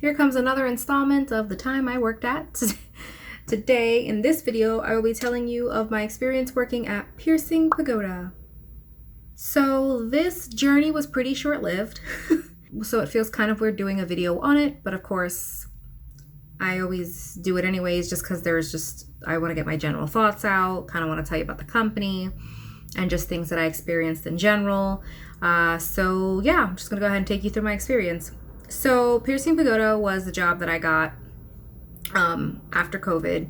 Here comes another installment of the time I worked at. Today, in this video, I will be telling you of my experience working at Piercing Pagoda. So this journey was pretty short-lived, so it feels kind of weird doing a video on it, but of course, I always do it anyways just because I want to get my general thoughts out, kind of want to tell you about the company and just things that I experienced in general. So yeah, I'm just going to go ahead and take you through my experience. So Piercing Pagoda was the job that I got after COVID.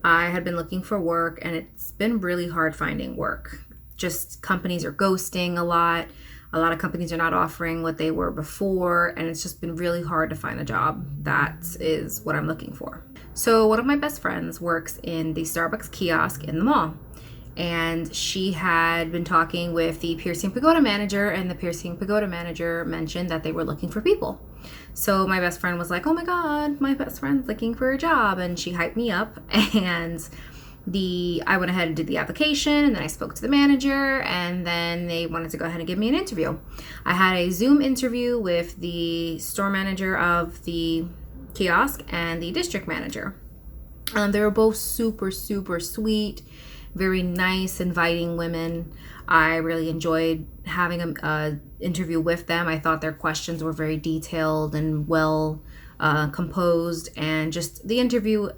I had been looking for work and it's been really hard finding work. Just companies are ghosting a lot. A lot of companies are not offering what they were before, and it's just been really hard to find a job that is what I'm looking for. So one of my best friends works in the Starbucks kiosk in the mall, and she had been talking with the Piercing Pagoda manager, and the Piercing Pagoda manager mentioned that they were looking for people. So my best friend was like, oh my God, my best friend's looking for a job, and she hyped me up, and I went ahead and did the application, and then I spoke to the manager, and then they wanted to go ahead and give me an interview. I had a Zoom interview with the store manager of the kiosk and the district manager. They were both super, super sweet, very nice, inviting women. I really enjoyed having an interview with them. I thought their questions were very detailed and well composed, and just the interview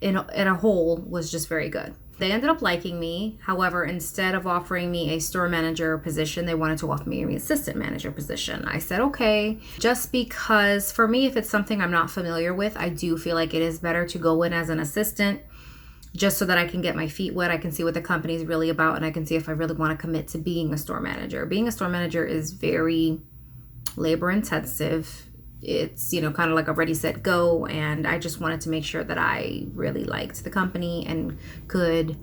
in a whole was just very good. They ended up liking me. However, instead of offering me a store manager position, they wanted to offer me an assistant manager position. I said, okay, just because for me, if it's something I'm not familiar with, I do feel like it is better to go in as an assistant just so that I can get my feet wet. I can see what the company is really about, and I can see if I really want to commit to being a store manager. Being a store manager is very labor intensive. It's, kind of like a ready, set, go. And I just wanted to make sure that I really liked the company and could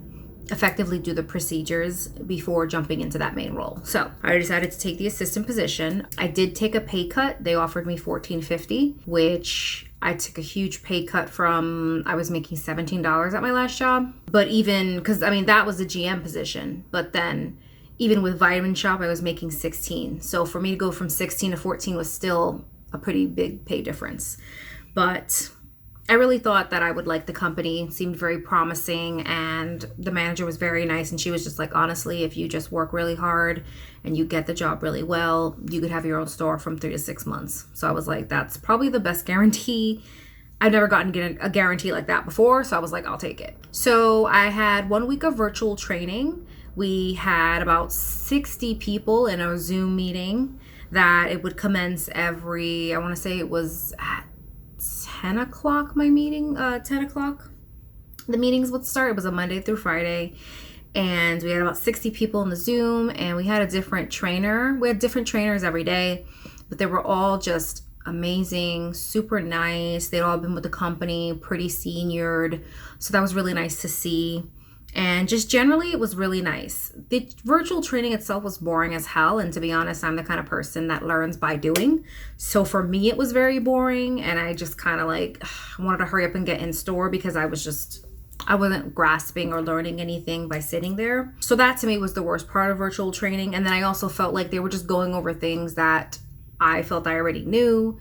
effectively do the procedures before jumping into that main role. So I decided to take the assistant position. I did take a pay cut. They offered me $14.50, which I took a huge pay cut from. I was making $17 at my last job. But even, because that was the GM position. But then even with Vitamin Shop, I was making 16. So for me to go from 16 to 14 was still a pretty big pay difference. But I really thought that I would like the company. It seemed very promising, and the manager was very nice, and she was just like, honestly, if you just work really hard and you get the job really well, you could have your own store from 3 to 6 months. So I was like, that's probably the best guarantee. I've never gotten a guarantee like that before, so I was like, I'll take it. So I had 1 week of virtual training. We had about 60 people in a Zoom meeting that it would commence every, I want to say it was at 10 o'clock, 10 o'clock. The meetings would start. It was a Monday through Friday. And we had about 60 people in the Zoom, and we had a different trainer. We had different trainers every day, but they were all just amazing, super nice. They'd all been with the company, pretty seniored. So that was really nice to see. And just generally, it was really nice. The virtual training itself was boring as hell. And to be honest, I'm the kind of person that learns by doing. So for me, it was very boring. And I just kind of wanted to hurry up and get in store because I wasn't grasping or learning anything by sitting there. So that to me was the worst part of virtual training. And then I also felt like they were just going over things that I felt I already knew.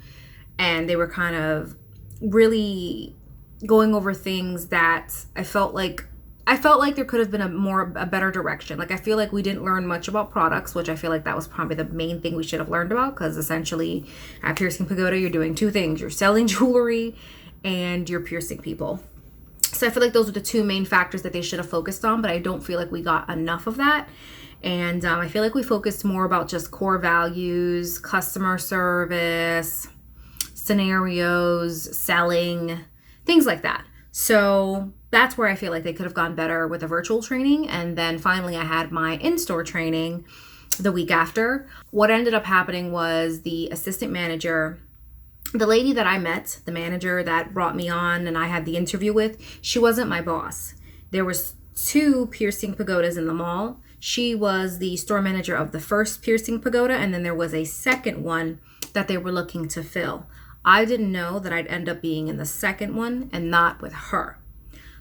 And they were kind of really going over things that I felt like there could have been a better direction. I feel like we didn't learn much about products, which I feel like that was probably the main thing we should have learned about, because essentially at Piercing Pagoda, you're doing two things. You're selling jewelry and you're piercing people. So I feel like those are the two main factors that they should have focused on, but I don't feel like we got enough of that. And I feel like we focused more about just core values, customer service, scenarios, selling, things like that. So that's where I feel like they could have gone better with a virtual training. And then finally, I had my in-store training the week after. What ended up happening was the assistant manager, the lady that I met, the manager that brought me on and I had the interview with, she wasn't my boss. There was 2 Piercing Pagodas in the mall. She was the store manager of the first Piercing Pagoda, and then there was a second one that they were looking to fill. I didn't know that I'd end up being in the second one and not with her.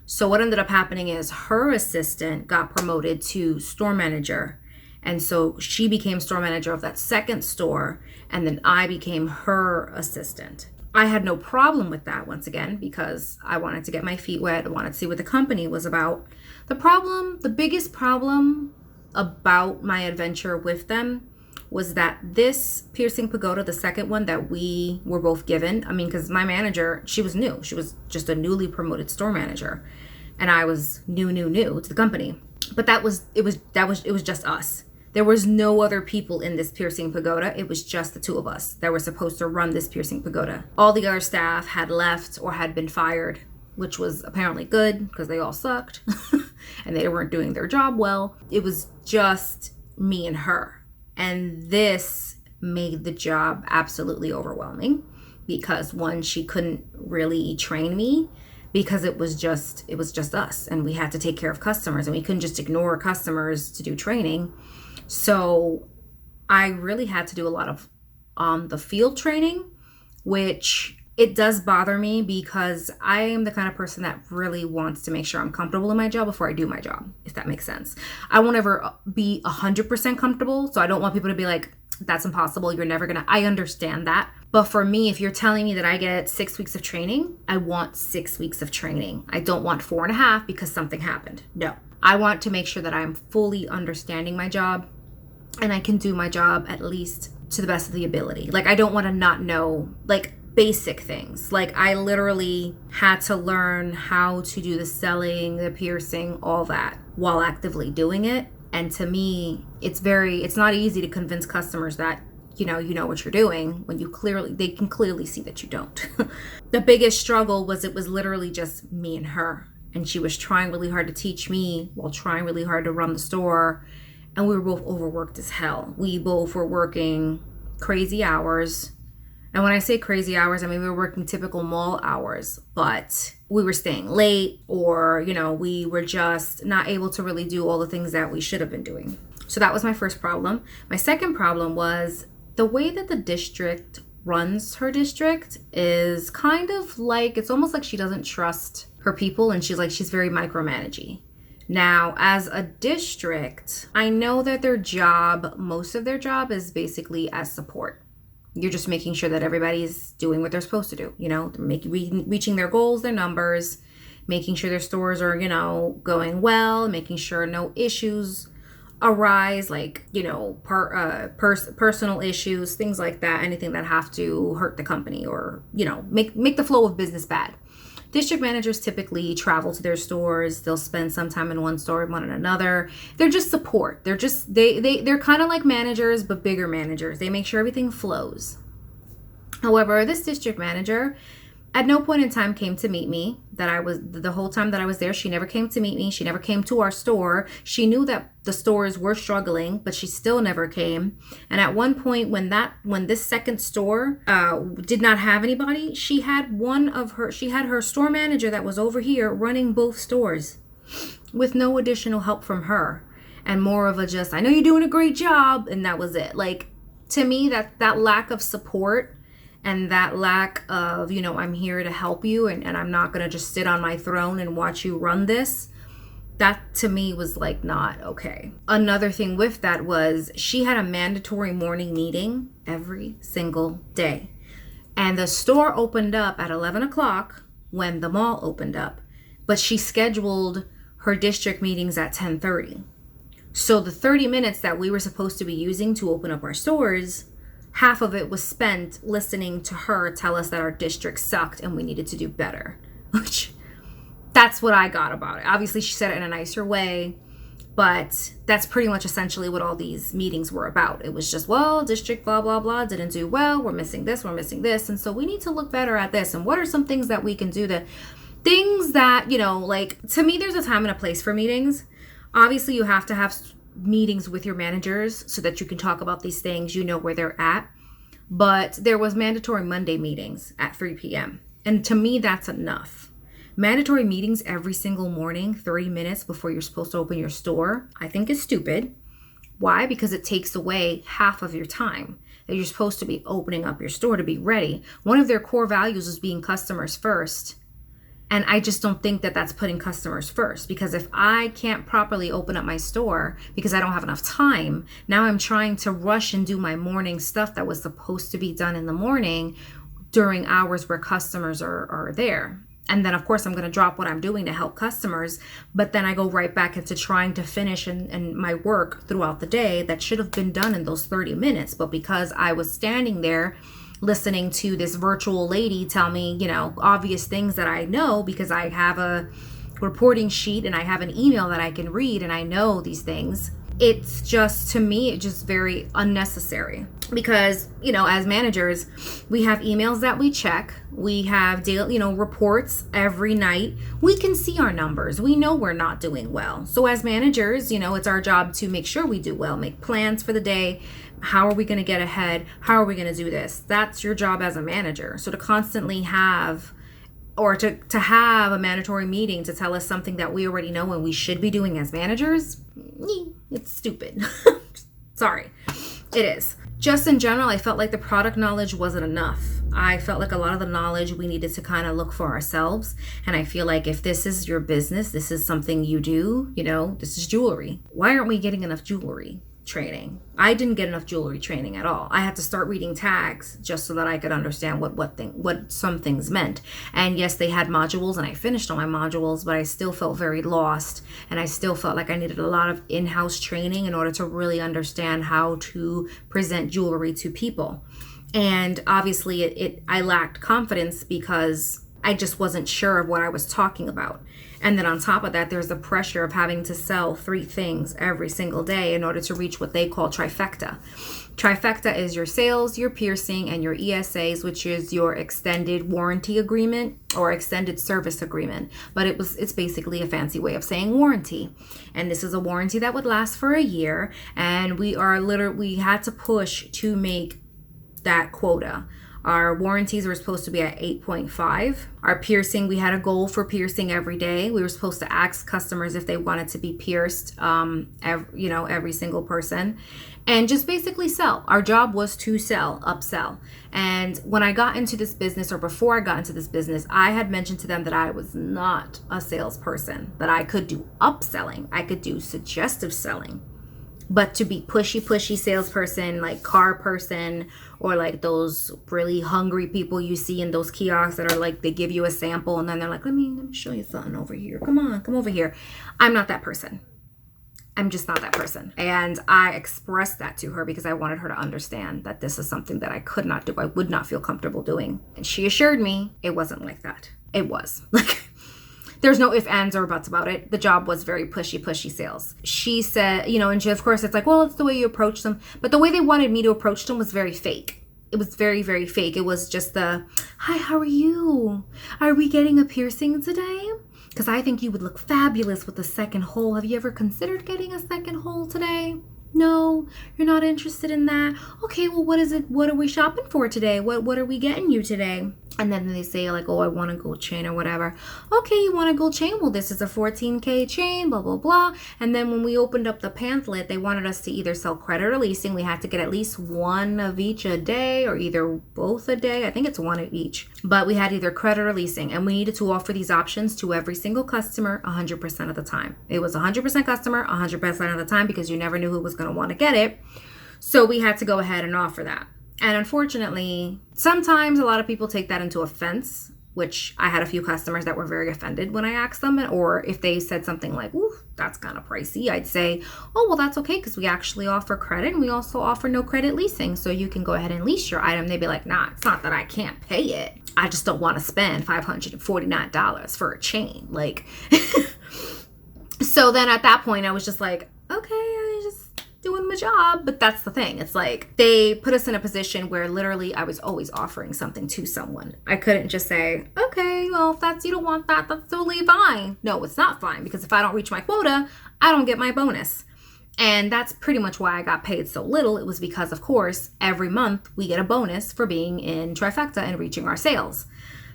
So what ended up happening is her assistant got promoted to store manager. And so she became store manager of that second store, and then I became her assistant. I had no problem with that, once again, because I wanted to get my feet wet. I wanted to see what the company was about. The biggest problem about my adventure with them was that this Piercing Pagoda, the second one that we were both given, I mean, because my manager, she was new. She was just a newly promoted store manager. And I was new to the company. But it was just us. There was no other people in this Piercing Pagoda. It was just the two of us that were supposed to run this Piercing Pagoda. All the other staff had left or had been fired, which was apparently good because they all sucked and they weren't doing their job well. It was just me and her. And this made the job absolutely overwhelming because, one, she couldn't really train me because it was just us, and we had to take care of customers, and we couldn't just ignore customers to do training. So I really had to do a lot of the field training, which it does bother me because I am the kind of person that really wants to make sure I'm comfortable in my job before I do my job, if that makes sense. I won't ever be 100% comfortable, so I don't want people to be like, that's impossible, you're never gonna. I understand that. But for me, if you're telling me that I get 6 weeks of training, I want 6 weeks of training. I don't want 4.5 because something happened. No, I want to make sure that I'm fully understanding my job and I can do my job at least to the best of the ability. Like, I don't want to not know, like, basic things. Like, I literally had to learn how to do the selling, the piercing, all that while actively doing it. And to me, it's not easy to convince customers that, you know what you're doing when they can clearly see that you don't. The biggest struggle was it was literally just me and her. And she was trying really hard to teach me while trying really hard to run the store. And we were both overworked as hell. We both were working crazy hours. And when I say crazy hours, I mean we were working typical mall hours, but we were staying late, or, we were just not able to really do all the things that we should have been doing. So that was my first problem. My second problem was the way that the district runs her district is kind of like, it's almost like she doesn't trust her people, and she's very micromanagey. Now, as a district, I know that most of their job is basically as support. You're just making sure that everybody's doing what they're supposed to do. They're reaching their goals, their numbers, making sure their stores are, going well, making sure no issues arise, like, personal issues, things like that, anything that have to hurt the company or, make the flow of business bad. District managers typically travel to their stores. They'll spend some time in one store and one in another. They're just support. They're kind of like managers, but bigger managers. They make sure everything flows. However, this district manager at no point in time came to meet me. The whole time that I was there, she never came to meet me. She never came to our store. She knew that the stores were struggling, but she still never came. And at one point when this second store did not have anybody, she had her store manager that was over here running both stores with no additional help from her. And more of a just, I know you're doing a great job. And that was it. Like, to me, that lack of support and that lack of, I'm here to help you and I'm not going to just sit on my throne and watch you run this. That to me was like not okay. Another thing with that was she had a mandatory morning meeting every single day. And the store opened up at 11 o'clock when the mall opened up. But she scheduled her district meetings at 10:30. So the 30 minutes that we were supposed to be using to open up our stores, half of it was spent listening to her tell us that our district sucked and we needed to do better. Which, that's what I got about it. Obviously, she said it in a nicer way, but that's pretty much essentially what all these meetings were about. It was just, well, district blah, blah, blah didn't do well. We're missing this, and so we need to look better at this. And what are some things that we can do things that, like, to me, there's a time and a place for meetings. Obviously, you have to have meetings with your managers so that you can talk about these things, where they're at. But there was mandatory Monday meetings at 3 p.m. And to me, that's enough. Mandatory meetings every single morning, 30 minutes before you're supposed to open your store, I think is stupid. Why? Because it takes away half of your time that you're supposed to be opening up your store to be ready. One of their core values is being customers first. And I just don't think that that's putting customers first, because if I can't properly open up my store because I don't have enough time, now I'm trying to rush and do my morning stuff that was supposed to be done in the morning during hours where customers are there. And then, of course, I'm going to drop what I'm doing to help customers. But then I go right back into trying to finish and my work throughout the day that should have been done in those 30 minutes. But because I was standing there listening to this virtual lady tell me, obvious things that I know because I have a reporting sheet and I have an email that I can read and I know these things. It's just, to me, it's just very unnecessary because, as managers, we have emails that we check. We have daily, reports every night. We can see our numbers. We know we're not doing well. So as managers, it's our job to make sure we do well, make plans for the day. How are we going to get ahead? How are we going to do this? That's your job as a manager. So to constantly have or to have a mandatory meeting to tell us something that we already know and we should be doing as managers, it's stupid. Sorry, it is. Just in general, I felt like the product knowledge wasn't enough. I felt like a lot of the knowledge we needed to kind of look for ourselves. And I feel like if this is your business, this is something you do, this is jewelry. Why aren't we getting enough jewelry training? I didn't get enough jewelry training at all. I had to start reading tags just so that I could understand what some things meant. And yes, they had modules and I finished all my modules, but I still felt very lost. And I still felt like I needed a lot of in-house training in order to really understand how to present jewelry to people. And obviously I lacked confidence because I just wasn't sure of what I was talking about. And then on top of that, there's the pressure of having to sell 3 things every single day in order to reach what they call trifecta. Trifecta is your sales, your piercing, and your ESAs, which is your extended warranty agreement or extended service agreement. But it's basically a fancy way of saying warranty. And this is a warranty that would last for a year. And we had to push to make that quota. Our warranties were supposed to be at 8.5. Our piercing, we had a goal for piercing every day. We were supposed to ask customers if they wanted to be pierced, every single person, and just basically sell. Our job was to sell, upsell. And when I got into this business, or before I got into this business, I had mentioned to them that I was not a salesperson, that I could do upselling. I could do suggestive selling. But to be pushy salesperson, like car person, or like those really hungry people you see in those kiosks that are like, they give you a sample and then they're like, let me show you something over here. Come over here. I'm not that person. I'm just not that person. And I expressed that to her because I wanted her to understand that this is something that I could not do. I would not feel comfortable doing. And she assured me it wasn't like that. It was like, there's no ifs, ands, or buts about it. The job was very pushy sales. She said, and she, of course, it's like, well, it's the way you approach them. But the way they wanted me to approach them was very fake. It was very, very fake. It was just hi, how are you? Are we getting a piercing today? Because I think you would look fabulous with a second hole. Have you ever considered getting a second hole today? No, you're not interested in that. Okay, well, what is it? What are we shopping for today? What are we getting you today? And then they say like, oh, I want a gold chain or whatever. Okay, you want a gold chain? Well, this is a 14K chain, blah, blah, blah. And then when we opened up the pamphlet, they wanted us to either sell credit or leasing. We had to get at least one of each a day, or either both a day. I think it's one of each. But we had either credit or leasing. And we needed to offer these options to every single customer 100% of the time. It was 100% customer 100% of the time because you never knew who was going to want to get it. So we had to go ahead and offer that. And unfortunately, sometimes a lot of people take that into offense, which I had a few customers that were very offended when I asked them. Or if they said something like, ooh, that's kind of pricey, I'd say, oh, well, that's okay because we actually offer credit and we also offer no credit leasing. So you can go ahead and lease your item. They'd be like, nah, it's not that I can't pay it. I just don't want to spend $549 for a chain. Like, so then at that point, I was just like, okay, I just doing my job. But that's the thing. It's like they put us in a position where literally I was always offering something to someone. I couldn't just say, okay, well, if that's, you don't want that, that's totally fine. No, it's not fine, because if I don't reach my quota, I don't get my bonus. And that's pretty much why I got paid so little. It was because, of course, every month we get a bonus for being in trifecta and reaching our sales.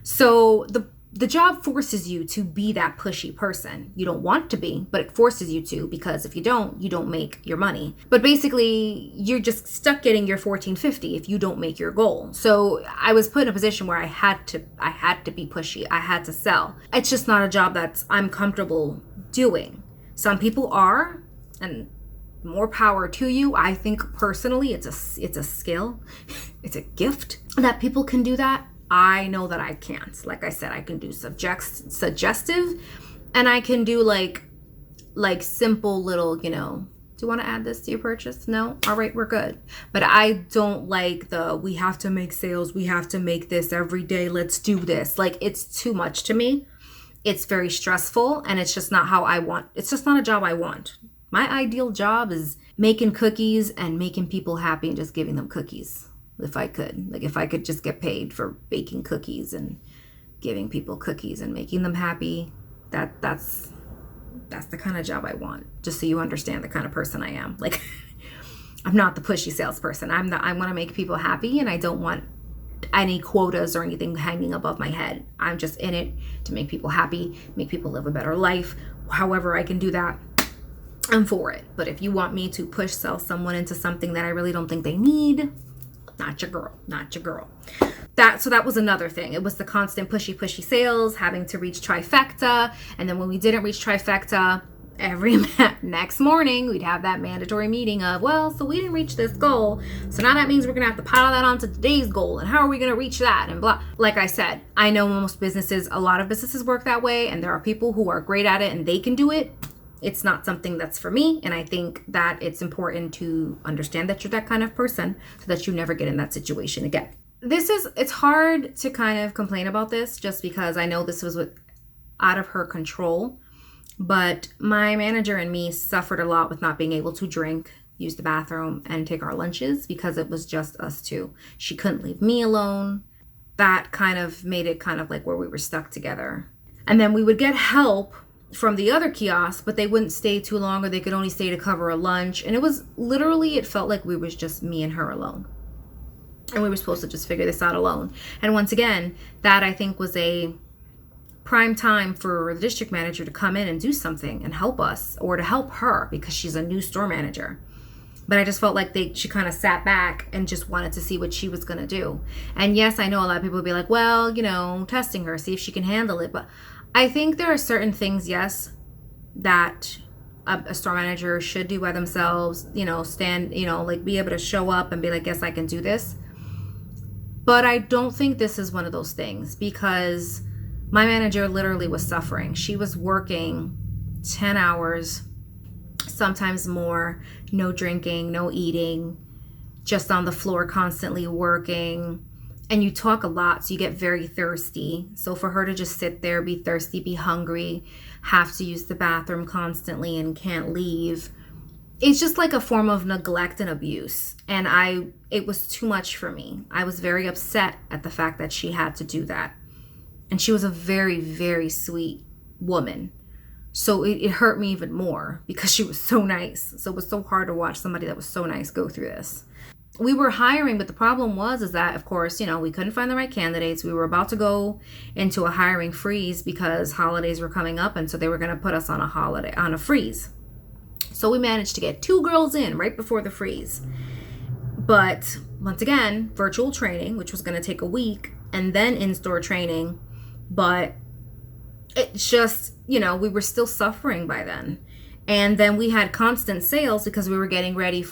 So the job forces you to be that pushy person. You don't want to be, but it forces you to, because if you don't make your money. But basically, you're just stuck getting your $14.50 if you don't make your goal. So I was put in a position where I had to be pushy. I had to sell. It's just not a job that I'm comfortable doing. Some people are, and more power to you. I think personally, it's a skill. It's a gift that people can do that. I know that I can't. Like I said, I can do suggestive, and I can do like simple little, do you want to add this to your purchase? No? All right, we're good. But I don't like we have to make sales. We have to make this every day. Let's do this. Like, it's too much to me. It's very stressful, and it's just not how I want. It's just not a job I want. My ideal job is making cookies and making people happy and just giving them cookies. If I could just get paid for baking cookies and giving people cookies and making them happy, that's the kind of job I want. Just so you understand the kind of person I am. Like, I'm not the pushy salesperson. I want to make people happy, and I don't want any quotas or anything hanging above my head. I'm just in it to make people happy, make people live a better life. However I can do that, I'm for it. But if you want me to sell someone into something that I really don't think they need, not your girl. So that was another thing. It was the constant pushy sales, having to reach trifecta. And then when we didn't reach trifecta, every next morning, we'd have that mandatory meeting of, so we didn't reach this goal. So now that means we're going to have to pile that onto today's goal. And how are we going to reach that? And blah. Like I said, I know a lot of businesses work that way. And there are people who are great at it and they can do it. It's not something that's for me. And I think that it's important to understand that you're that kind of person so that you never get in that situation again. It's hard to kind of complain about this just because I know this was out of her control. But my manager and me suffered a lot with not being able to drink, use the bathroom, and take our lunches because it was just us two. She couldn't leave me alone. That kind of made it kind of like where we were stuck together. And then we would get help from the other kiosks, but they wouldn't stay too long, or they could only stay to cover a lunch. And it felt like we was just me and her alone. And we were supposed to just figure this out alone. And once again, that I think was a prime time for the district manager to come in and do something and help us, or to help her, because she's a new store manager. But I just felt like she kind of sat back and just wanted to see what she was going to do. And yes, I know a lot of people would be like, testing her, see if she can handle it. But I think there are certain things, yes, that a store manager should do by themselves, stand, be able to show up and be like, yes, I can do this. But I don't think this is one of those things, because my manager literally was suffering. She was working 10 hours, sometimes more, no drinking, no eating, just on the floor constantly working. And you talk a lot, so you get very thirsty. So for her to just sit there, be thirsty, be hungry, have to use the bathroom constantly and can't leave, it's just like a form of neglect and abuse. And it was too much for me. I was very upset at the fact that she had to do that. And she was a very, very sweet woman. So it hurt me even more because she was so nice. So it was so hard to watch somebody that was so nice go through this. We were hiring, but the problem is that, of course, we couldn't find the right candidates. We were about to go into a hiring freeze because holidays were coming up. And so they were going to put us on a freeze. So we managed to get 2 girls in right before the freeze. But once again, virtual training, which was going to take a week, and then in-store training. But it's just, we were still suffering by then. And then we had constant sales because we were getting ready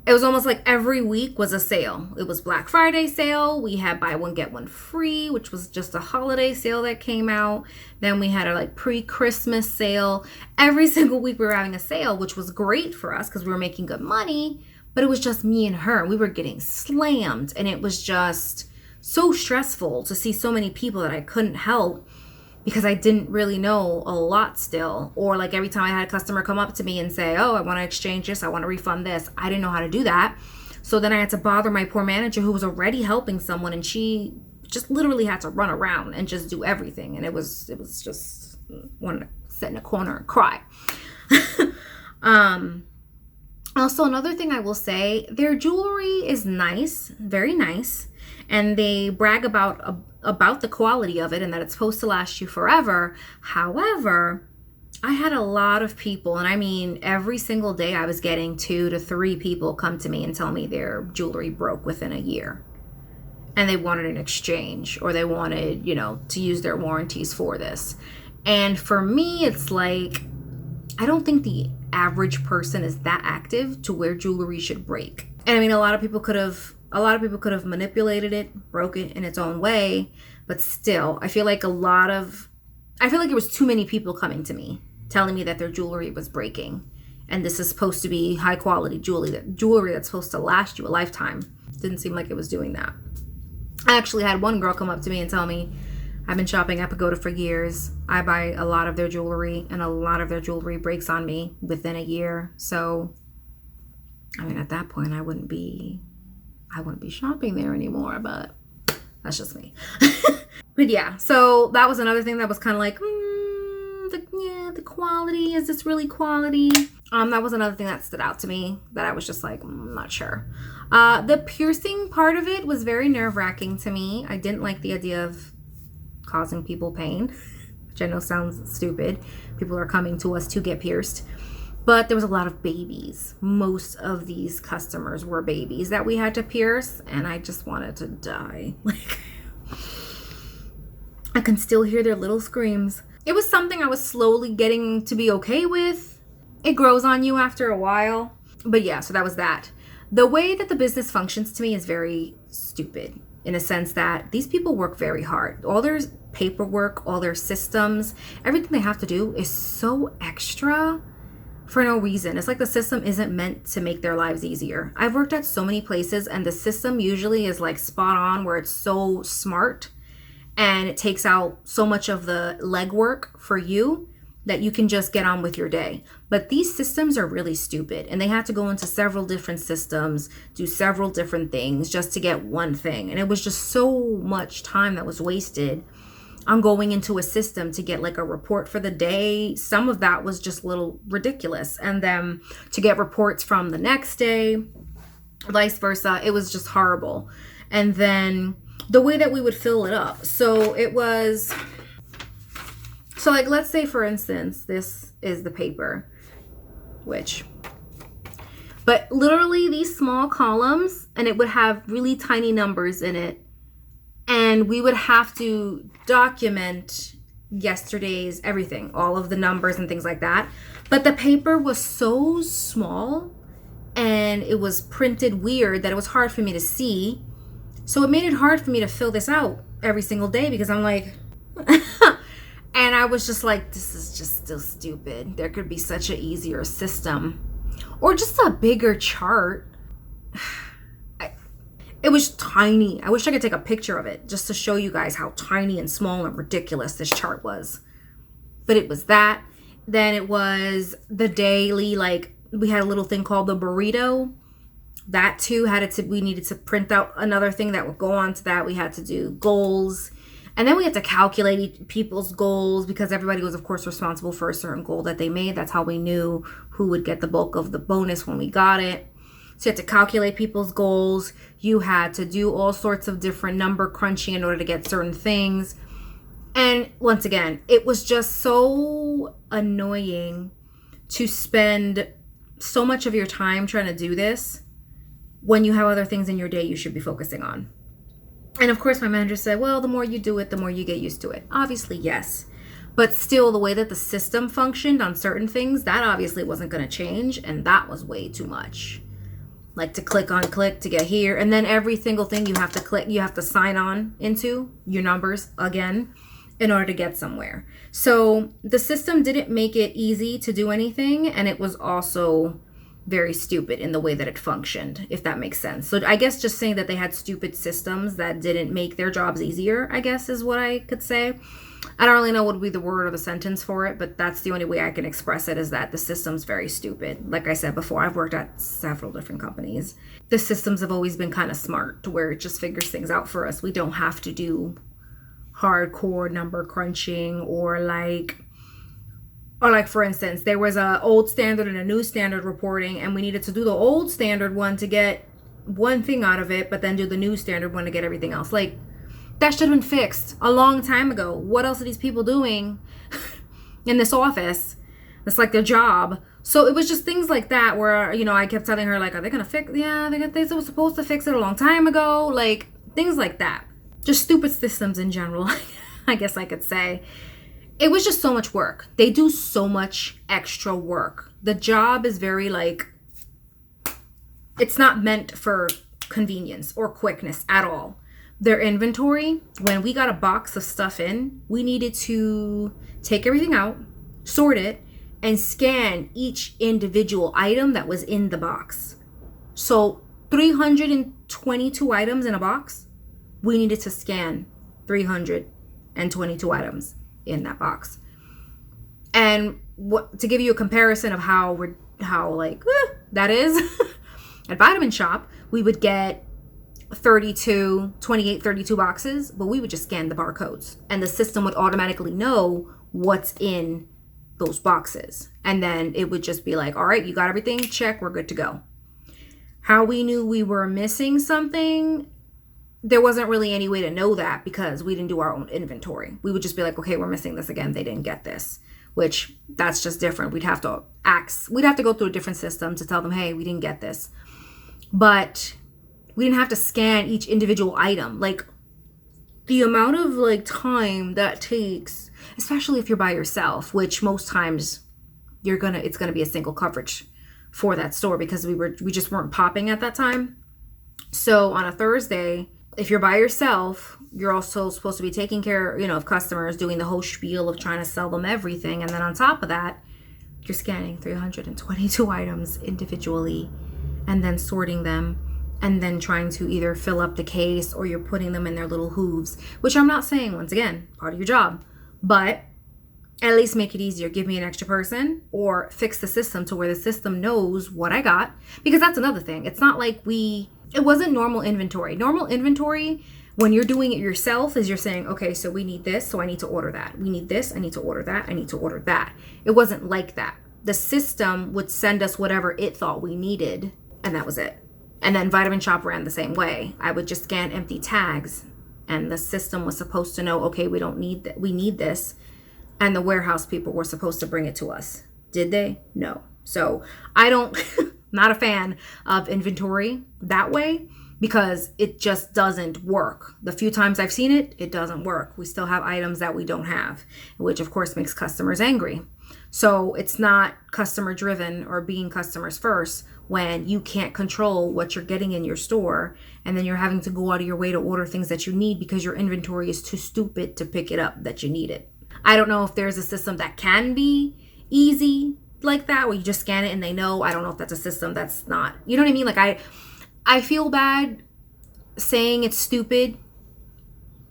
it was almost like every week was a sale. It was Black Friday sale. We had buy one, get one free, which was just a holiday sale that came out. Then we had a pre-Christmas sale. Every single week we were having a sale, which was great for us because we were making good money. But it was just me and her. We were getting slammed. And it was just so stressful to see so many people that I couldn't help because I didn't really know a lot still. Or every time I had a customer come up to me and say, I want to exchange this, I want to refund this, I didn't know how to do that. So then I had to bother my poor manager who was already helping someone, and she just literally had to run around and just do everything. And it was just wanted to sit in a corner and cry. Also, another thing I will say, their jewelry is nice, very nice. And they brag about the quality of it and that it's supposed to last you forever. However, I had a lot of people, and I mean every single day I was getting 2 to 3 people come to me and tell me their jewelry broke within a year. And they wanted an exchange, or they wanted, to use their warranties for this. And for me, it's I don't think the average person is that active to where jewelry should break. And I mean, a lot of people could have A lot of people could have manipulated it, broke it in its own way, but still, I feel like it was too many people coming to me telling me that their jewelry was breaking. And this is supposed to be high quality jewelry that's supposed to last you a lifetime. Didn't seem like it was doing that. I actually had one girl come up to me and tell me, I've been shopping at Pagoda for years. I buy a lot of their jewelry, and a lot of their jewelry breaks on me within a year. So, I mean, at that point, I wouldn't be shopping there anymore, but that's just me. But yeah, so that was another thing that was kind of like, the quality, is this really quality? That was another thing that stood out to me that I was just like, I'm not sure. The piercing part of it was very nerve-wracking to me. I didn't like the idea of causing people pain, which I know sounds stupid. People are coming to us to get pierced. But there was a lot of babies. Most of these customers were babies that we had to pierce, and I just wanted to die. Like, I can still hear their little screams. It was something I was slowly getting to be okay with. It grows on you after a while. But yeah, so that was that. The way that the business functions to me is very stupid, in a sense that these people work very hard. All their paperwork, all their systems, everything they have to do is so extra for no reason. It's like the system isn't meant to make their lives easier. I've worked at so many places, and the system usually is like spot on, where it's so smart and it takes out so much of the legwork for you that you can just get on with your day. But these systems are really stupid, and they had to go into several different systems, do several different things just to get one thing. And it was just so much time that was wasted on going into a system to get like a report for the day. Some of that was just a little ridiculous. And then to get reports from the next day, vice versa, it was just horrible. And then the way that we would fill it up. So like, let's say, for instance, this is the paper, but literally these small columns, and it would have really tiny numbers in it. And we would have to document yesterday's everything, all of the numbers and things like that. But the paper was so small and it was printed weird that it was hard for me to see. So it made it hard for me to fill this out every single day, because I'm like, and I was just like, this is just still stupid. There could be such an easier system, or just a bigger chart. It was tiny. I wish I could take a picture of it just to show you guys how tiny and small and ridiculous this chart was. But it was that. Then it was the daily, like, we had a little thing called the burrito. That too we needed to print out another thing that would go on to that. We had to do goals. And then we had to calculate people's goals, because everybody was, of course, responsible for a certain goal that they made. That's how we knew who would get the bulk of the bonus when we got it. So you had to calculate people's goals. You had to do all sorts of different number crunching in order to get certain things. And once again, it was just so annoying to spend so much of your time trying to do this when you have other things in your day you should be focusing on. And of course, my manager said, well, the more you do it, the more you get used to it. Obviously, yes. But still, the way that the system functioned on certain things, that obviously wasn't going to change. And that was way too much. Like, to click to get here. And then every single thing you have to click, you have to sign on into your numbers again in order to get somewhere. So the system didn't make it easy to do anything. And it was also very stupid in the way that it functioned, if that makes sense. So I guess just saying that they had stupid systems that didn't make their jobs easier, I guess, is what I could say. I don't really know what would be the word or the sentence for it, but that's the only way I can express it, is that the system's very stupid. Like I said before, I've worked at several different companies. The systems have always been kind of smart, to where it just figures things out for us. We don't have to do hardcore number crunching, or like, for instance, there was a old standard and a new standard reporting, and we needed to do the old standard one to get one thing out of it, but then do the new standard one to get everything else. Like, that should have been fixed a long time ago. What else are these people doing in this office? It's like their job. So it was just things like that where, I kept telling her, like, are they going to fix? Yeah, they were supposed to fix it a long time ago. Like, things like that. Just stupid systems in general, I guess I could say. It was just so much work. They do so much extra work. The job is very, like, it's not meant for convenience or quickness at all. Their inventory, when we got a box of stuff in, we needed to take everything out, sort it, and scan each individual item that was in the box. So 322 items in a box, we needed to scan 322 items in that box. And to give you a comparison of how that is, at Vitamin Shop, we would get 32 boxes, but we would just scan the barcodes and the system would automatically know what's in those boxes. And then it would just be like, all right, you got everything, check, we're good to go. How we knew we were missing something, there wasn't really any way to know that because we didn't do our own inventory. We would just be like, okay, we're missing this again, they didn't get this, which that's just different. We'd have to go through a different system to tell them, hey, we didn't get this. But we didn't have to scan each individual item. Like, the amount of time that takes, especially if you're by yourself, which most times it's gonna be a single coverage for that store because we just weren't popping at that time. So on a Thursday, if you're by yourself, you're also supposed to be taking care, of customers, doing the whole spiel of trying to sell them everything, and then on top of that, you're scanning 322 items individually and then sorting them and then trying to either fill up the case or you're putting them in their little hooves, which I'm not saying, once again, part of your job, but at least make it easier. Give me an extra person or fix the system to where the system knows what I got, because that's another thing. It's not like it wasn't normal inventory. Normal inventory, when you're doing it yourself, is you're saying, okay, so we need this, so I need to order that. We need this, I need to order that, I need to order that. It wasn't like that. The system would send us whatever it thought we needed, and that was it. And then Vitamin Shop ran the same way. I would just scan empty tags, and the system was supposed to know, okay, we don't need that, we need this, and the warehouse people were supposed to bring it to us. Did they? No. So I don't, not a fan of inventory that way because it just doesn't work. The few times I've seen it, it doesn't work. We still have items that we don't have, which of course makes customers angry. So it's not customer driven or being customers first when you can't control what you're getting in your store, and then you're having to go out of your way to order things that you need because your inventory is too stupid to pick it up that you need it. I don't know if there's a system that can be easy like that where you just scan it and they know. I don't know if that's a system that's not, you know what I mean? Like I feel bad saying it's stupid,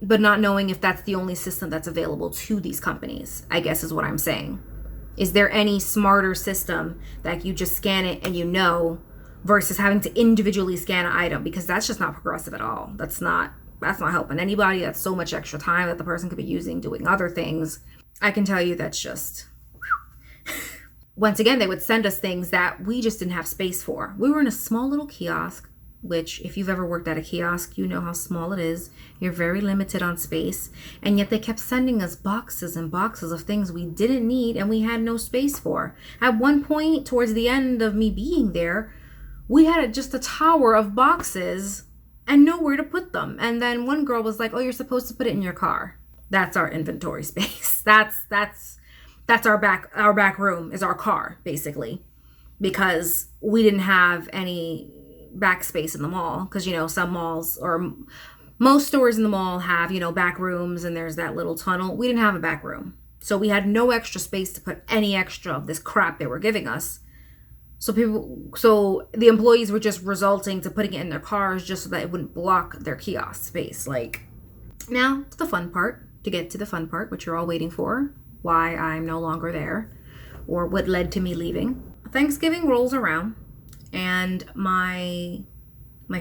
but not knowing if that's the only system that's available to these companies, I guess is what I'm saying. Is there any smarter system that you just scan it and versus having to individually scan an item? Because that's just not progressive at all. That's not helping anybody. That's so much extra time that the person could be using doing other things. I can tell you that's just, once again, they would send us things that we just didn't have space for. We were in a small little kiosk, which if you've ever worked at a kiosk, you know how small it is. You're very limited on space. And yet they kept sending us boxes and boxes of things we didn't need and we had no space for. At one point, towards the end of me being there, we had just a tower of boxes and nowhere to put them. And then one girl was like, oh, you're supposed to put it in your car. That's our inventory space. That's our back room is our car, basically, because we didn't have any back space in the mall. Because, some malls or most stores in the mall have, back rooms and there's that little tunnel. We didn't have a back room. So we had no extra space to put any extra of this crap they were giving us. So the employees were just resulting to putting it in their cars just so that it wouldn't block their kiosk space. Now to the fun part, to get to the fun part, which you're all waiting for, why I'm no longer there or what led to me leaving. Thanksgiving rolls around and my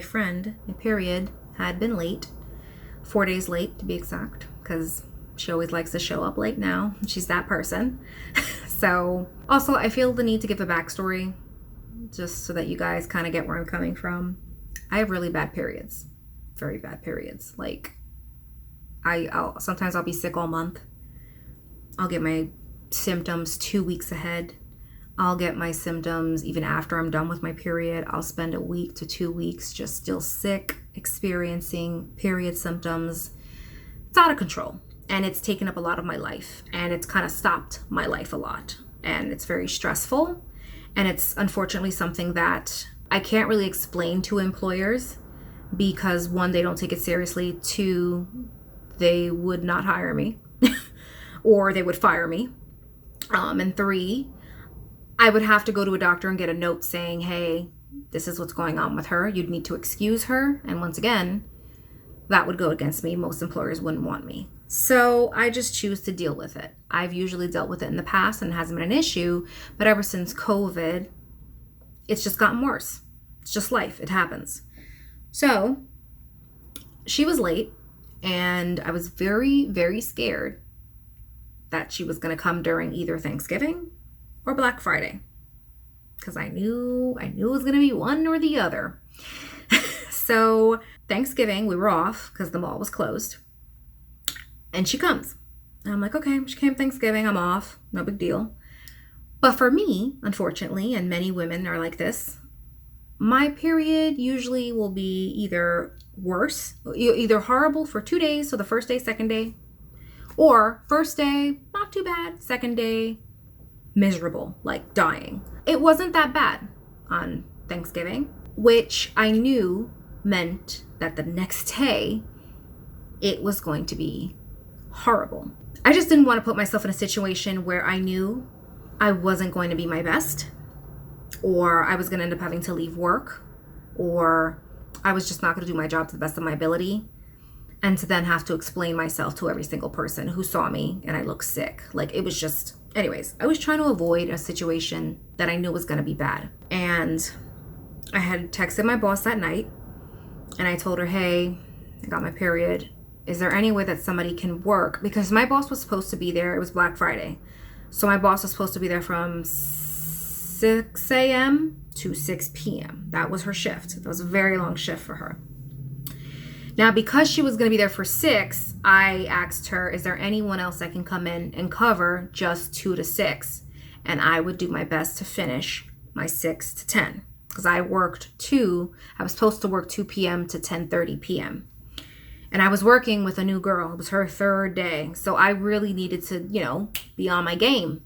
friend, my period, had been late, 4 days late to be exact, because she always likes to show up late now. She's that person. So also I feel the need to give a backstory just so that you guys kind of get where I'm coming from. I have really bad periods, very bad periods. Sometimes I'll be sick all month. I'll get my symptoms 2 weeks ahead. I'll get my symptoms even after I'm done with my period. I'll spend a week to 2 weeks just still sick, experiencing period symptoms. It's out of control. And it's taken up a lot of my life. And it's kind of stopped my life a lot. And it's very stressful. And it's unfortunately something that I can't really explain to employers because one, they don't take it seriously. Two, they would not hire me or they would fire me. And three, I would have to go to a doctor and get a note saying, hey, this is what's going on with her. You'd need to excuse her. And once again, that would go against me. Most employers wouldn't want me. So I just choose to deal with it. I've usually dealt with it in the past and it hasn't been an issue. But ever since COVID, it's just gotten worse. It's just life. It happens. So she was late and I was very, very scared that she was going to come during either Thanksgiving or Black Friday, because I knew it was going to be one or the other. So Thanksgiving, we were off because the mall was closed. And she comes. And I'm like, okay, she came Thanksgiving. I'm off. No big deal. But for me, unfortunately, and many women are like this, my period usually will be either worse, either horrible for 2 days, so the first day, second day, or first day, not too bad, second day, miserable, like dying. It wasn't that bad on Thanksgiving, which I knew meant that the next day it was going to be horrible. I just didn't want to put myself in a situation where I knew I wasn't going to be my best, or I was going to end up having to leave work, or I was just not going to do my job to the best of my ability, and to then have to explain myself to every single person who saw me and I looked sick. Like, it was just, anyways, I was trying to avoid a situation that I knew was going to be bad. And I had texted my boss that night and I told her, hey, I got my period. Is there any way that somebody can work? Because my boss was supposed to be there. It was Black Friday. So my boss was supposed to be there from 6 a.m. to 6 p.m. That was her shift. That was a very long shift for her. Now, because she was going to be there for 6, I asked her, is there anyone else that can come in and cover just 2 to 6? And I would do my best to finish my 6 to 10. Because I was supposed to work 2 p.m. to 10:30 p.m. And I was working with a new girl. It was her third day. So I really needed to, be on my game.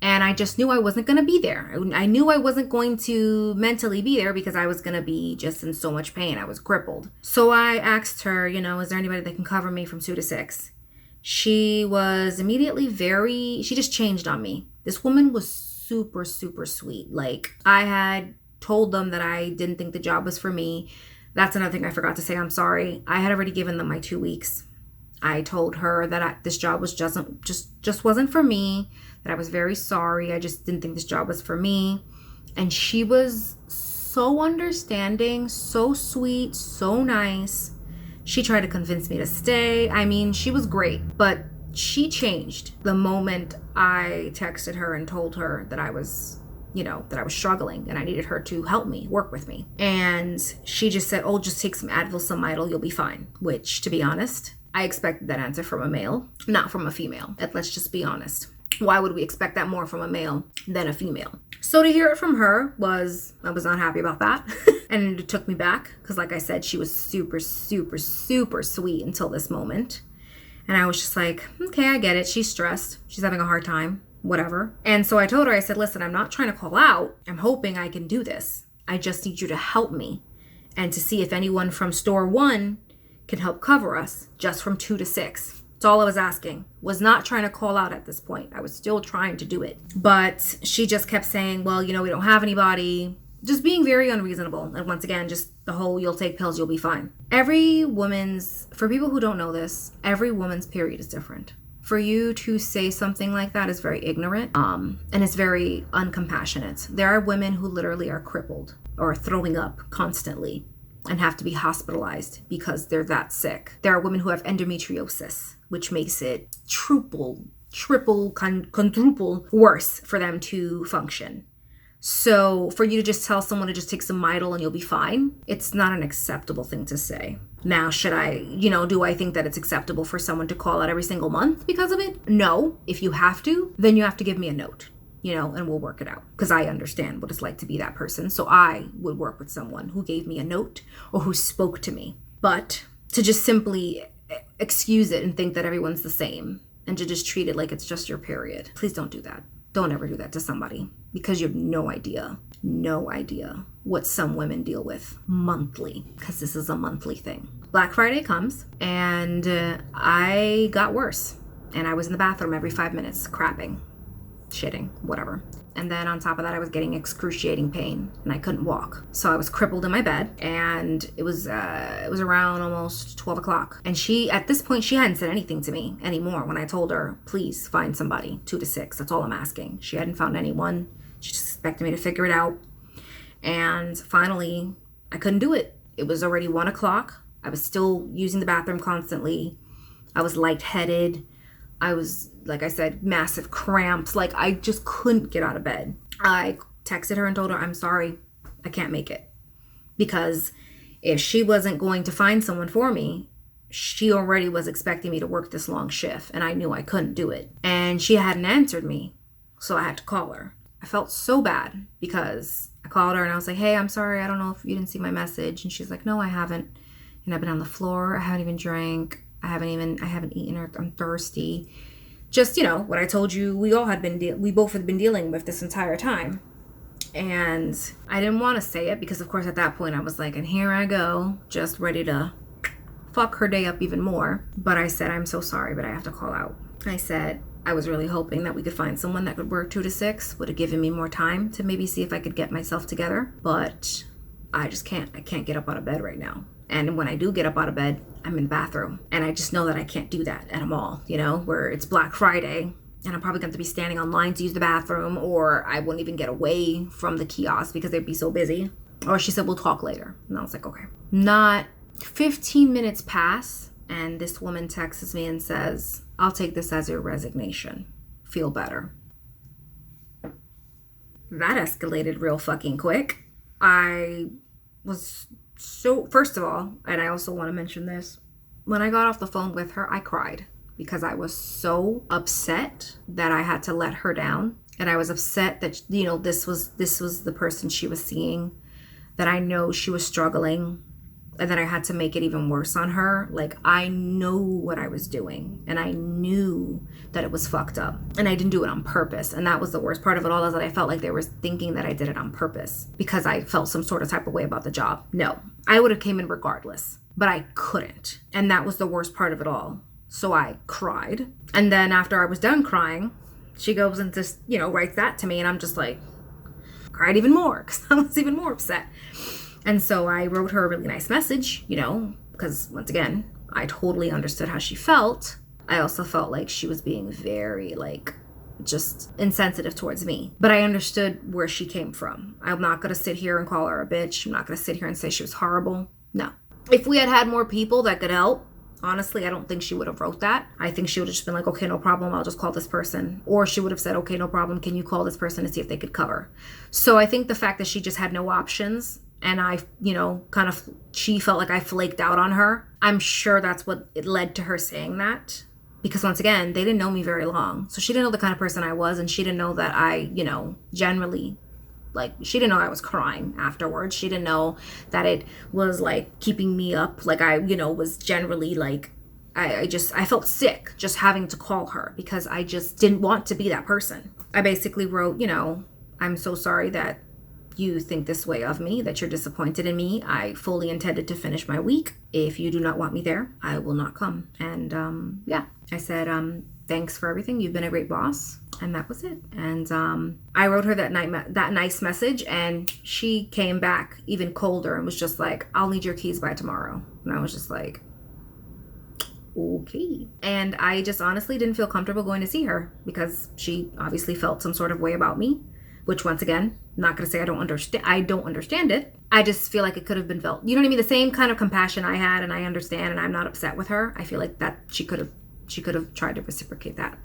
And I just knew I wasn't going to be there. I knew I wasn't going to mentally be there because I was going to be just in so much pain. I was crippled. So I asked her, is there anybody that can cover me from 2 to 6? She was immediately she just changed on me. This woman was super, super sweet. Like, I had told them that I didn't think the job was for me. That's another thing I forgot to say. I'm sorry. I had already given them my 2 weeks. I told her that this job was just wasn't for me, that I was very sorry. I just didn't think this job was for me. And she was so understanding, so sweet, so nice. She tried to convince me to stay. I mean, she was great, but she changed the moment I texted her and told her that I was struggling and I needed her to help me, work with me. And she just said, oh, just take some Advil, some Midol, you'll be fine. Which, to be honest, I expected that answer from a male, not from a female. Let's just be honest. Why would we expect that more from a male than a female? So to hear it from her I was not happy about that. And it took me back because, like I said, she was super, super, super sweet until this moment. And I was just like, okay, I get it. She's stressed. She's having a hard time. Whatever. And so I told her, I said, listen, I'm not trying to call out. I'm hoping I can do this. I just need you to help me and to see if anyone from store 1 can help cover us just from 2 to 6. That's all I was asking. Was not trying to call out at this point. I was still trying to do it. But she just kept saying, well, we don't have anybody. Just being very unreasonable. And once again, just the whole, you'll take pills, you'll be fine. For people who don't know this, every woman's period is different. For you to say something like that is very ignorant, and it's very uncompassionate. There are women who literally are crippled or throwing up constantly and have to be hospitalized because they're that sick. There are women who have endometriosis, which makes it triple, quadruple worse for them to function. So for you to just tell someone to just take some Midol and you'll be fine, it's not an acceptable thing to say. Now, should I, do I think that it's acceptable for someone to call out every single month because of it? No. If you have to, then you have to give me a note, and we'll work it out. Because I understand what it's like to be that person. So I would work with someone who gave me a note or who spoke to me. But to just simply excuse it and think that everyone's the same and to just treat it like it's just your period, please don't do that. Don't ever do that to somebody, because you have no idea what some women deal with monthly, because this is a monthly thing. Black Friday comes, and I got worse. And I was in the bathroom every 5 minutes, crapping, shitting, whatever. And then on top of that, I was getting excruciating pain, and I couldn't walk. So I was crippled in my bed, and it was around almost 12 o'clock. And at this point, she hadn't said anything to me anymore. When I told her, please find somebody, 2 to 6, that's all I'm asking. She hadn't found anyone. She just expected me to figure it out. And finally, I couldn't do it. It was already 1 o'clock. I was still using the bathroom constantly. I was lightheaded. I was, like I said, massive cramps. Like, I just couldn't get out of bed. I texted her and told her, I'm sorry, I can't make it. Because if she wasn't going to find someone for me, she already was expecting me to work this long shift, and I knew I couldn't do it. And she hadn't answered me, so I had to call her. I felt so bad because I called her and I was like, hey, I'm sorry, I don't know if you didn't see my message. And she's like, no, I haven't. And I've been on the floor, I haven't even drank. I haven't eaten, or I'm thirsty. Just, what I told you we both had been dealing with this entire time. And I didn't want to say it because, of course, at that point I was like, and here I go, just ready to fuck her day up even more. But I said, I'm so sorry, but I have to call out. I said, I was really hoping that we could find someone that could work 2 to 6, would have given me more time to maybe see if I could get myself together. But I just can't. I can't get up out of bed right now. And when I do get up out of bed, I'm in the bathroom. And I just know that I can't do that at a mall, where it's Black Friday and I'm probably going to be standing on line to use the bathroom, or I wouldn't even get away from the kiosk because they'd be so busy. Or she said, we'll talk later. And I was like, okay. Not 15 minutes pass, and this woman texts me and says, I'll take this as your resignation. Feel better. That escalated real fucking quick. I was so, first of all, and I also want to mention this, when I got off the phone with her, I cried because I was so upset that I had to let her down. And I was upset that, this was the person she was seeing, that I know she was struggling, and then I had to make it even worse on her. Like, I know what I was doing, and I knew that it was fucked up, and I didn't do it on purpose. And that was the worst part of it all, is that I felt like they were thinking that I did it on purpose because I felt some sort of type of way about the job. No, I would have came in regardless, but I couldn't. And that was the worst part of it all. So I cried. And then after I was done crying, she goes and just, writes that to me, and I'm just like, cried even more because I was even more upset. And so I wrote her a really nice message, because once again, I totally understood how she felt. I also felt like she was being very, just insensitive towards me. But I understood where she came from. I'm not going to sit here and call her a bitch. I'm not going to sit here and say she was horrible. No. If we had had more people that could help, honestly, I don't think she would have wrote that. I think she would have just been like, okay, no problem, I'll just call this person. Or she would have said, okay, no problem, can you call this person to see if they could cover? So I think the fact that she just had no options, and I, she felt like I flaked out on her, I'm sure that's what it led to her saying that. Because once again, they didn't know me very long. So she didn't know the kind of person I was, and she didn't know that I, generally, she didn't know I was crying afterwards. She didn't know that it was, keeping me up. I, was generally, I felt sick just having to call her because I just didn't want to be that person. I basically wrote, I'm so sorry that you think this way of me, that you're disappointed in me. I fully intended to finish my week. If you do not want me there, I will not come. And I said, thanks for everything. You've been a great boss. And that was it. And I wrote her that nice message, and she came back even colder and was just like, I'll need your keys by tomorrow. And I was just like, okay. And I just honestly didn't feel comfortable going to see her because she obviously felt some sort of way about me. Which, once again, I'm not going to say I don't understand it. I just feel like it could have been felt. You know what I mean? The same kind of compassion I had, and I understand, and I'm not upset with her. I feel like that she could have tried to reciprocate that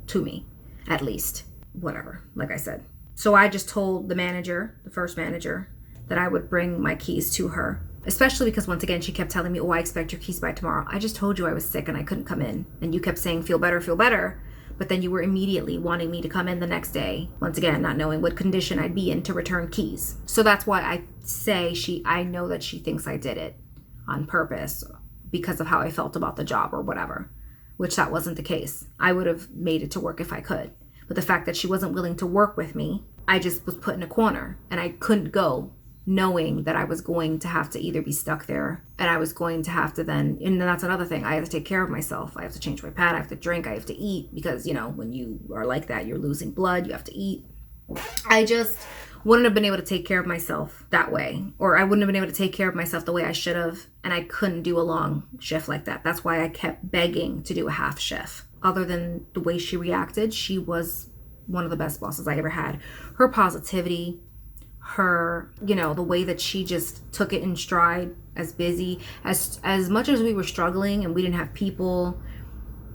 to me, at least. Whatever, like I said. So I just told the first manager, that I would bring my keys to her. Especially because, once again, she kept telling me, oh, I expect your keys by tomorrow. I just told you I was sick and I couldn't come in. And you kept saying, feel better, feel better. But then you were immediately wanting me to come in the next day, once again, not knowing what condition I'd be in to return keys. So that's why I say I know that she thinks I did it on purpose because of how I felt about the job or whatever, which that wasn't the case. I would have made it to work if I could. But the fact that she wasn't willing to work with me, I just was put in a corner and I couldn't go, knowing that I was going to have to either be stuck there and I was going to have to then, and that's another thing, I have to take care of myself. I have to change my pad, I have to drink, I have to eat, because, you know, when you are like that, you're losing blood, you have to eat. I just wouldn't have been able to take care of myself that way, or I wouldn't have been able to take care of myself the way I should have, and I couldn't do a long shift like that. That's why I kept begging to do a half shift. Other than the way she reacted, she was one of the best bosses I ever had. Her positivity, her, you know, the way that she just took it in stride, as busy as much as we were struggling and we didn't have people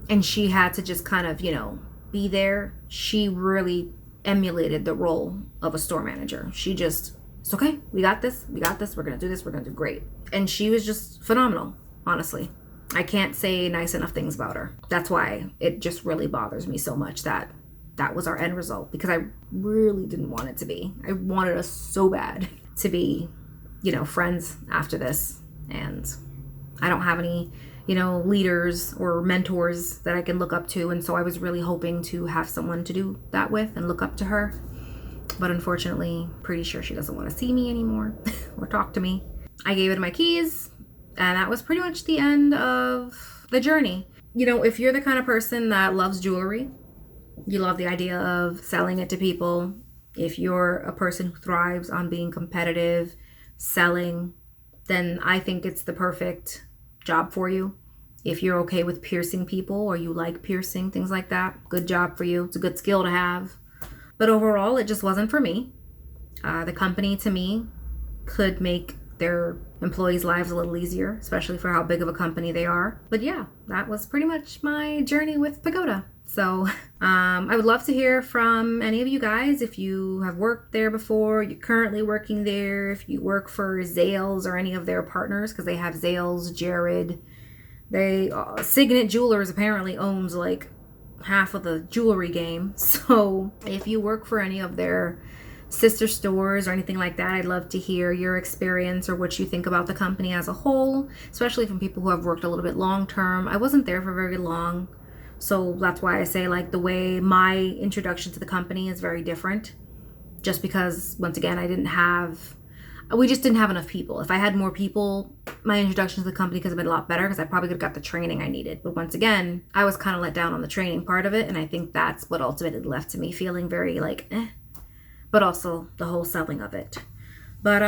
and she had to just kind of, you know, be there. She really emulated the role of a store manager. She just, it's okay, we got this, we're gonna do this, we're gonna do great. And she was just phenomenal, honestly. I can't say nice enough things about her. That's why it just really bothers me so much that that was our end result, because I really didn't want it to be. I wanted us so bad to be, you know, friends after this. And I don't have any, you know, leaders or mentors that I can look up to. And so I was really hoping to have someone to do that with and look up to her. But unfortunately, pretty sure she doesn't want to see me anymore or talk to me. I gave her my keys, and that was pretty much the end of the journey. You know, if you're the kind of person that loves jewelry, you love the idea of selling it to people, if you're a person who thrives on being competitive, selling, then I think it's the perfect job for you. If you're okay with piercing people or you like piercing, things like that, good job for you. It's a good skill to have. But overall, it just wasn't for me. The company, to me, could make their employees' lives a little easier, especially for how big of a company they are. But yeah, that was pretty much my journey with Pagoda. So I would love to hear from any of you guys. If you have worked there before, you're currently working there, if you work for Zales or any of their partners, because they have Zales, Jared. Signet Jewelers apparently owns like half of the jewelry game. So if you work for any of their sister stores or anything like that, I'd love to hear your experience or what you think about the company as a whole, especially from people who have worked a little bit long term. I wasn't there for very long, so that's why I say, like, the way my introduction to the company is very different, just because, once again, we just didn't have enough people. If I had more people, my introduction to the company could have been a lot better, because I probably could have got the training I needed. But once again, I was kind of let down on the training part of it, and I think that's what ultimately left to me feeling very like, but also the whole selling of it. But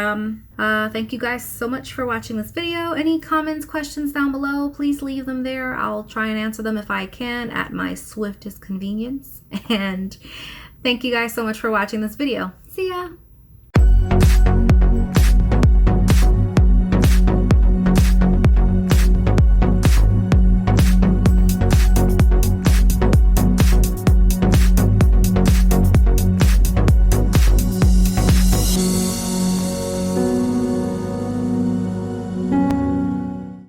thank you guys so much for watching this video. Any comments, questions down below, please leave them there. I'll try and answer them if I can at my swiftest convenience. And thank you guys so much for watching this video. See ya!